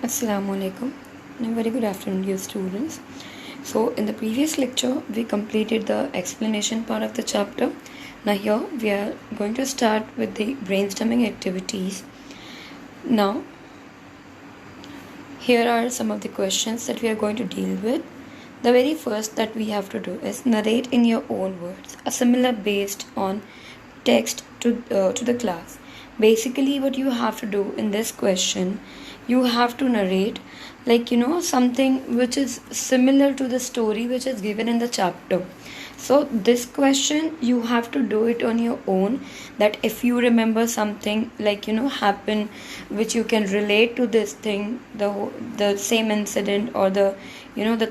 Assalamu alaikum and a very good afternoon, dear students. So, in the previous lecture, we completed the explanation part of the chapter. Now, here we are going to start with the brainstorming activities. Now, here are some of the questions that we are going to deal with. The very first that we have to do is narrate in your own words, a similar based on text to the class. Basically, what you have to do in this question, you have to narrate something which is similar to the story which is given in the chapter. So this question you have to do it on your own, that if you remember something happen which you can relate to this thing, the same incident or the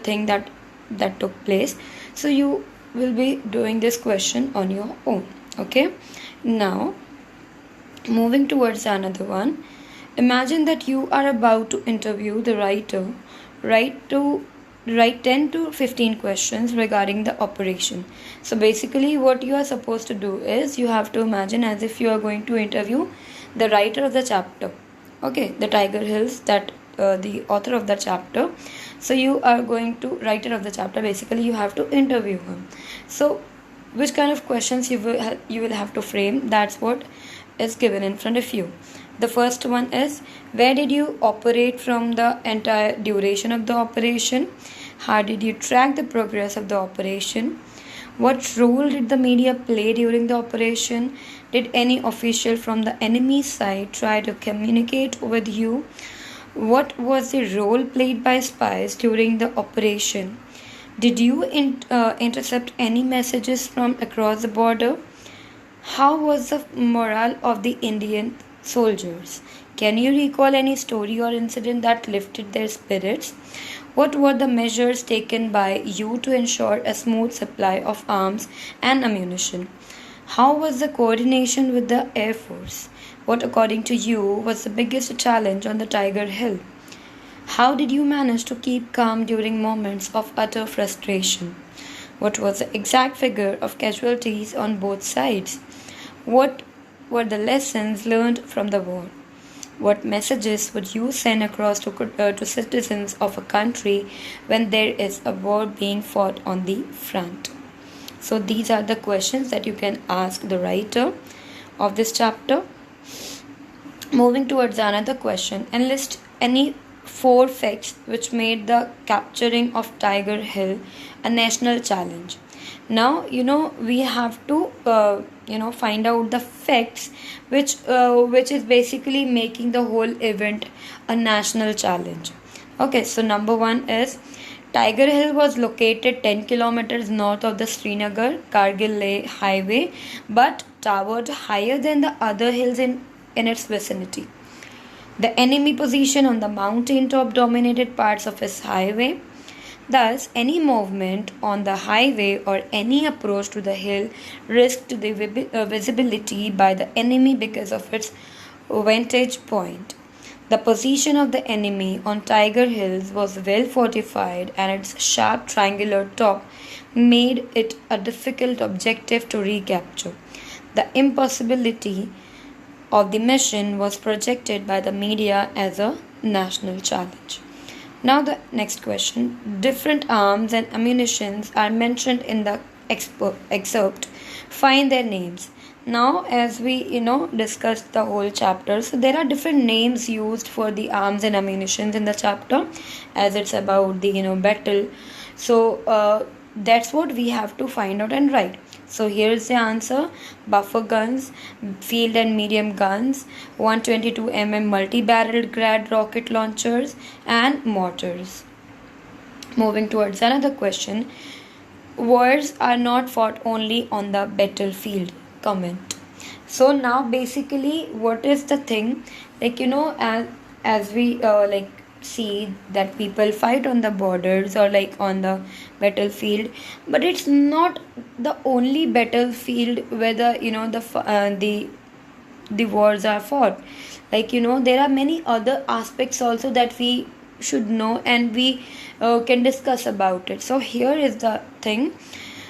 thing that took place, so you will be doing this question on your own. Okay, now moving towards another one. Imagine that you are about to interview the writer. Write 10 to 15 questions regarding the operation. So basically what you are supposed to do is you have to imagine as if you are going to interview the writer of the chapter. Okay, the Tiger Hills, that the author of the chapter. So you are going to writer of the chapter. Basically you have to interview him. So which kind of questions you will have to frame, that's what is given in front of you. The first one is, where did you operate from the entire duration of the operation? How did you track the progress of the operation? What role did the media play during the operation? Did any official from the enemy side try to communicate with you? What was the role played by spies during the operation? Did you intercept any messages from across the border? How was the morale of the Indian soldiers? Can you recall any story or incident that lifted their spirits? What were the measures taken by you to ensure a smooth supply of arms and ammunition? How was the coordination with the Air Force? What, according to you, was the biggest challenge on the Tiger Hill? How did you manage to keep calm during moments of utter frustration? What was the exact figure of casualties on both sides? What were the lessons learned from the war? What messages would you send across to citizens of a country when there is a war being fought on the front? So these are the questions that you can ask the writer of this chapter. Moving towards another question, enlist any 4 facts which made the capturing of Tiger Hill a national challenge. Now we have to find out the facts which is basically making the whole event a national challenge. Okay, so number 1 is, Tiger Hill was located 10 kilometers north of the Srinagar Kargil Leh highway, but towered higher than the other hills in its vicinity. The enemy position on the mountain top dominated parts of his highway. Thus, any movement on the highway or any approach to the hill risked the visibility by the enemy because of its vantage point. The position of the enemy on Tiger Hills was well fortified, and its sharp triangular top made it a difficult objective to recapture. The impossibility of the mission was projected by the media as a national challenge. Now the next question. Different arms and ammunitions are mentioned in the excerpt. Find their names. Now as we discussed the whole chapter, so there are different names used for the arms and ammunitions in the chapter, as it's about the battle. So that's what we have to find out and write. So here's the answer: buffer guns, field and medium guns, 122 mm multi-barreled Grad rocket launchers, and mortars. Moving towards another question. Wars are not fought only on the battlefield. Comment. So now basically what is the thing, as we see that people fight on the borders or on the battlefield, but it's not the only battlefield where the wars are fought. There are many other aspects also that we should know, and we can discuss about it. So here is the thing: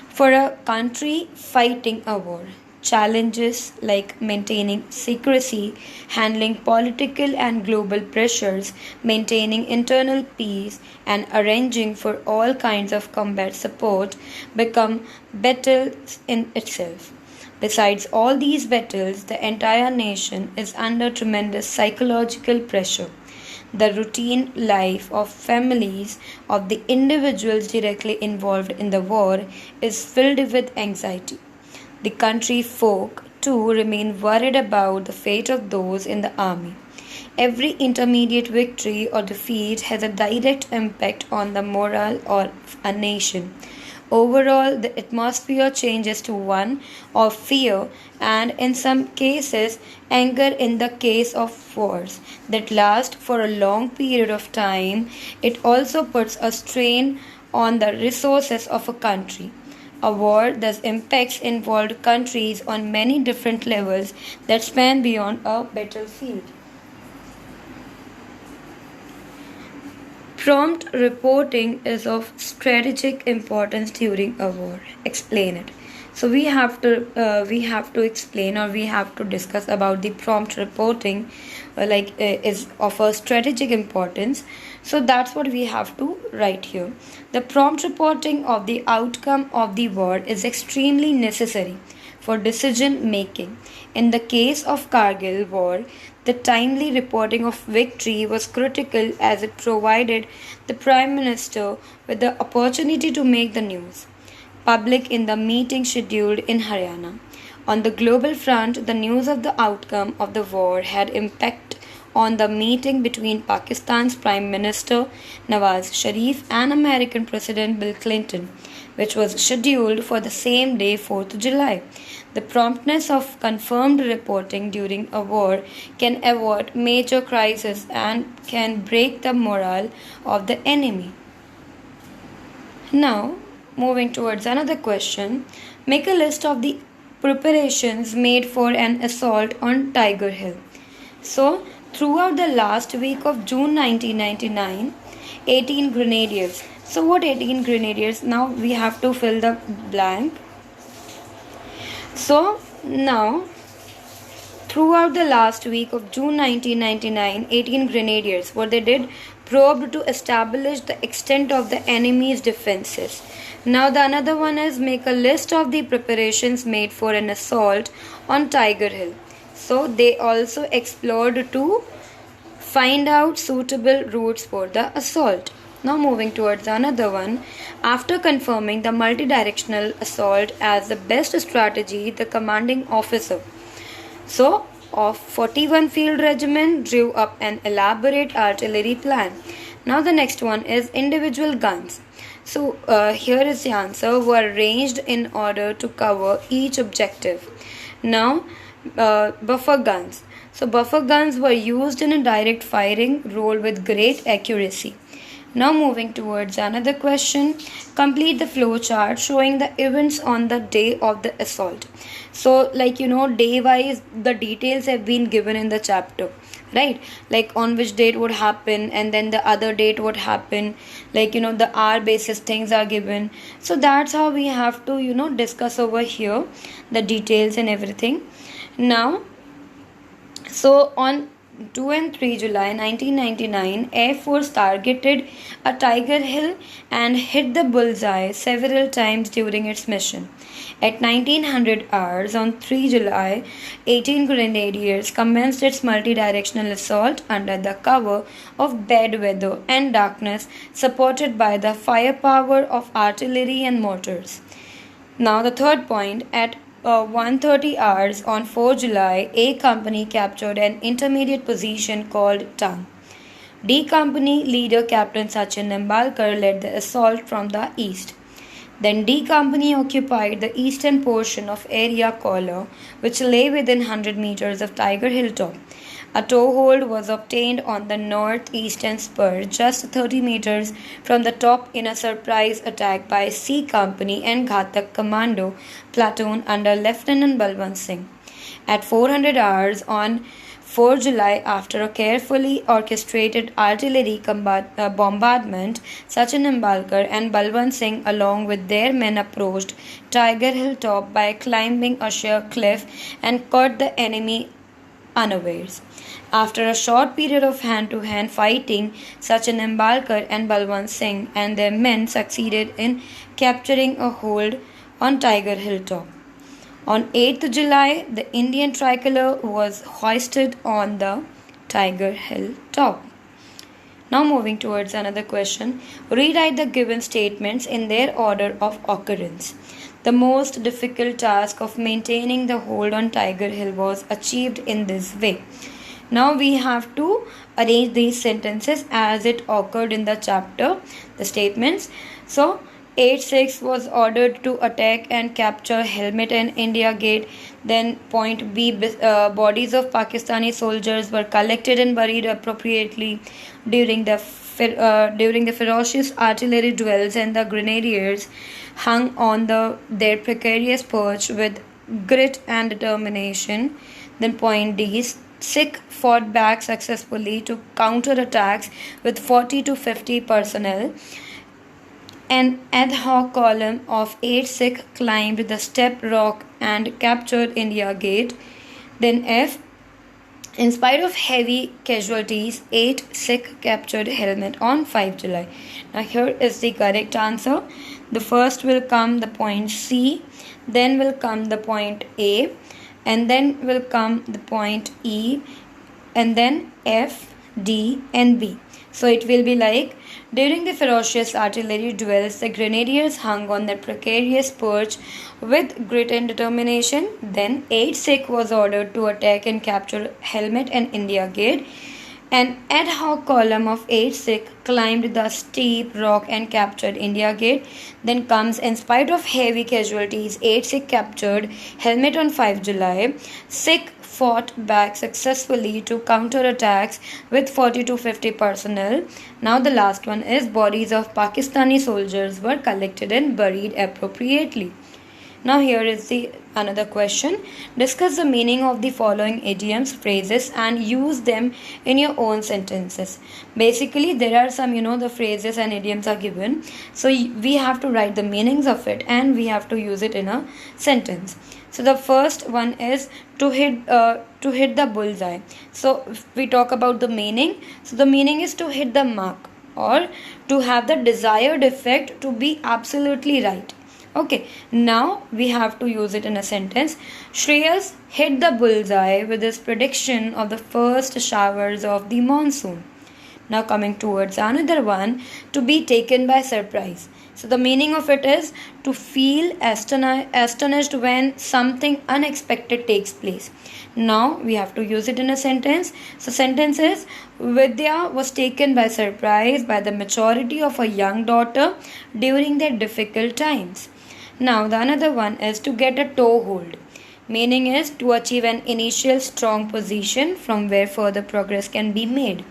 for a country fighting a war, challenges like maintaining secrecy, handling political and global pressures, maintaining internal peace, and arranging for all kinds of combat support become battles in itself. Besides all these battles, the entire nation is under tremendous psychological pressure. The routine life of families of the individuals directly involved in the war is filled with anxiety. The country folk, too, remain worried about the fate of those in the army. Every intermediate victory or defeat has a direct impact on the morale of a nation. Overall, the atmosphere changes to one of fear and, in some cases, anger in the case of wars that last for a long period of time. It also puts a strain on the resources of a country. A war thus impacts involved countries on many different levels that span beyond a battlefield. Prompt reporting is of strategic importance during a war. Explain it. So we have to explain, or we have to discuss about the prompt reporting, is of a strategic importance. So that's what we have to write here. The prompt reporting of the outcome of the war is extremely necessary for decision making. In the case of Kargil war, the timely reporting of victory was critical as it provided the Prime Minister with the opportunity to make the news public in the meeting scheduled in Haryana. On the global front, the news of the outcome of the war had impact on the meeting between Pakistan's Prime Minister Nawaz Sharif and American President Bill Clinton, which was scheduled for the same day, 4th July. The promptness of confirmed reporting during a war can avert major crises and can break the morale of the enemy. Now, moving towards another question, make a list of the preparations made for an assault on Tiger Hill. So, throughout the last week of June 1999, 18 grenadiers. So, what 18 grenadiers? Now we have to fill the blank. So, now throughout the last week of June 1999, 18 grenadiers, what they did, probed to establish the extent of the enemy's defenses. Now the another one is make a list of the preparations made for an assault on Tiger Hill. So they also explored to find out suitable routes for the assault. Now moving towards another one, after confirming the multi-directional assault as the best strategy, the commanding officer of 41 Field Regiment drew up an elaborate artillery plan. Now the next one is individual guns. So here is the answer, were arranged in order to cover each objective. Now buffer guns. So buffer guns were used in a direct firing role with great accuracy. Now moving towards another question, complete the flow chart showing the events on the day of the assault. So day wise the details have been given in the chapter, right? Like on which date would happen, and then the other date would happen, the hour basis things are given. So that's how we have to discuss over here the details and everything. Now, so on 2 and 3 July 1999, Air Force targeted a Tiger Hill and hit the bullseye several times during its mission. At 1900 hours on 3 July, 18 grenadiers commenced its multi-directional assault under the cover of bad weather and darkness, supported by the firepower of artillery and mortars. Now the third point, at 1:30 hours on 4 July, A Company captured an intermediate position called Tang. D Company leader Captain Sachin Nimbalkar led the assault from the east. Then D Company occupied the eastern portion of area Kolar, which lay within 100 meters of Tiger Hill top. A toehold was obtained on the northeastern spur, just 30 meters from the top, in a surprise attack by C Company and Ghatak Commando platoon under Lieutenant Balwant Singh. At 400 hours on 4 July, after a carefully orchestrated artillery bombardment, Sachin Nimbalkar and Balwant Singh, along with their men, approached Tiger Hill top by climbing a sheer cliff and caught the enemy unawares. After a short period of hand-to-hand fighting, Sachin Nimbalkar and Balwant Singh and their men succeeded in capturing a hold on Tiger Hill top. On 8th July, the Indian tricolor was hoisted on the Tiger Hill top. Now moving towards another question, rewrite the given statements in their order of occurrence. The most difficult task of maintaining the hold on Tiger Hill was achieved in this way. Now we have to arrange these sentences as it occurred in the chapter, the statements. So 8-6 was ordered to attack and capture Helmet and India Gate. Then point B, bodies of Pakistani soldiers were collected and buried appropriately during the ferocious artillery duels, and the grenadiers hung on their precarious perch with grit and determination. Then point D, Sikh fought back successfully to counter attacks with 40 to 50 personnel. An ad hoc column of 8 Sikh climbed the step rock and captured India Gate. Then F, in spite of heavy casualties, 8 Sikh captured Helmet on 5 July. Now here is the correct answer. The first will come the point C, then will come the point A, and then will come the point E, and then F, D and B. So it will be like, during the ferocious artillery duels, the grenadiers hung on their precarious perch with grit and determination. Then 8 Sikh was ordered to attack and capture Helmet and India Gate. An ad hoc column of 8 Sikh climbed the steep rock and captured India Gate. Then comes, in spite of heavy casualties, 8 Sikh captured Helmet on 5 July. Sikh fought back successfully to counter attacks with 40 to 50 personnel. Now the last one is, bodies of Pakistani soldiers were collected and buried appropriately. Now here is the another question. Discuss the meaning of the following idioms, phrases and use them in your own sentences. Basically there are some, the phrases and idioms are given. So we have to write the meanings of it and we have to use it in a sentence. So the first one is to hit the bullseye. So if we talk about the meaning, so the meaning is to hit the mark or to have the desired effect, to be absolutely right. Okay, now we have to use it in a sentence. Shreyas hit the bullseye with his prediction of the first showers of the monsoon. Now coming towards another one, to be taken by surprise. So the meaning of it is to feel astonished when something unexpected takes place. Now we have to use it in a sentence. So sentence is, Vidya was taken by surprise by the maturity of a young daughter during their difficult times. Now the another one is to get a toehold. Meaning is to achieve an initial strong position from where further progress can be made.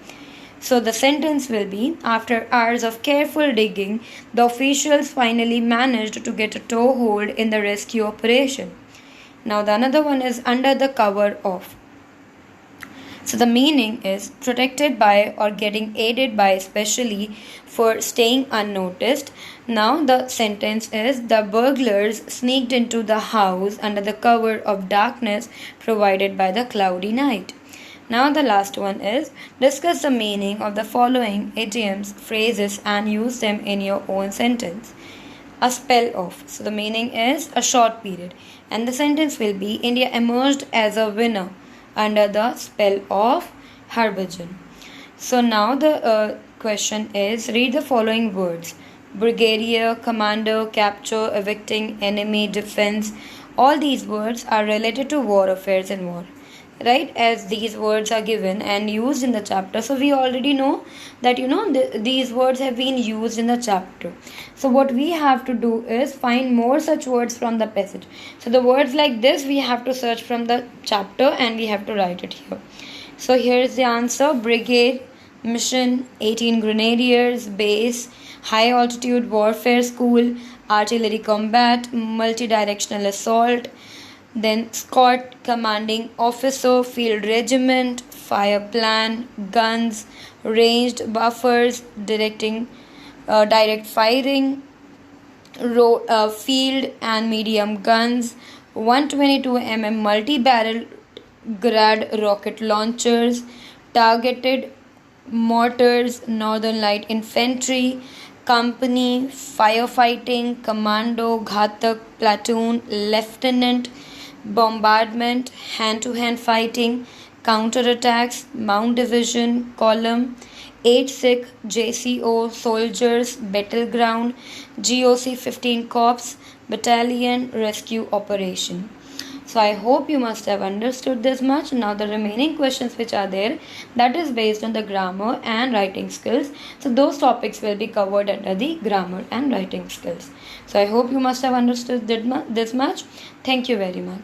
So the sentence will be, after hours of careful digging, the officials finally managed to get a toehold in the rescue operation. Now the another one is under the cover of. So the meaning is protected by or getting aided by, especially for staying unnoticed. Now the sentence is, the burglars sneaked into the house under the cover of darkness provided by the cloudy night. Now the last one is, discuss the meaning of the following idioms, phrases and use them in your own sentence. A spell of. So the meaning is a short period. And the sentence will be, India emerged as a winner under the spell of Harbhajan. So now the question is, read the following words. Brigadier, commander, capture, evicting, enemy, defense. All these words are related to war affairs and war. Right, as these words are given and used in the chapter. So we already know that these words have been used in the chapter. So what we have to do is find more such words from the passage. So the words like this we have to search from the chapter and we have to write it here. So here is the answer. Brigade, mission, 18 grenadiers, base, high altitude warfare school, artillery combat, multi-directional assault. Then Scott, commanding officer, field regiment, fire plan, guns, ranged buffers, direct firing, field and medium guns, 122 multi-barrel Grad rocket launchers, targeted mortars, Northern Light Infantry, company, firefighting, commando, Ghatak, platoon, lieutenant, bombardment, hand-to-hand fighting, counterattacks, Mount Division, column, 8 Sikh, JCO, soldiers, battleground, GOC 15 Corps, battalion, rescue operation. So I hope you must have understood this much. Now the remaining questions which are there, that is based on the grammar and writing skills. So those topics will be covered under the grammar and writing skills. So I hope you must have understood this much. Thank you very much.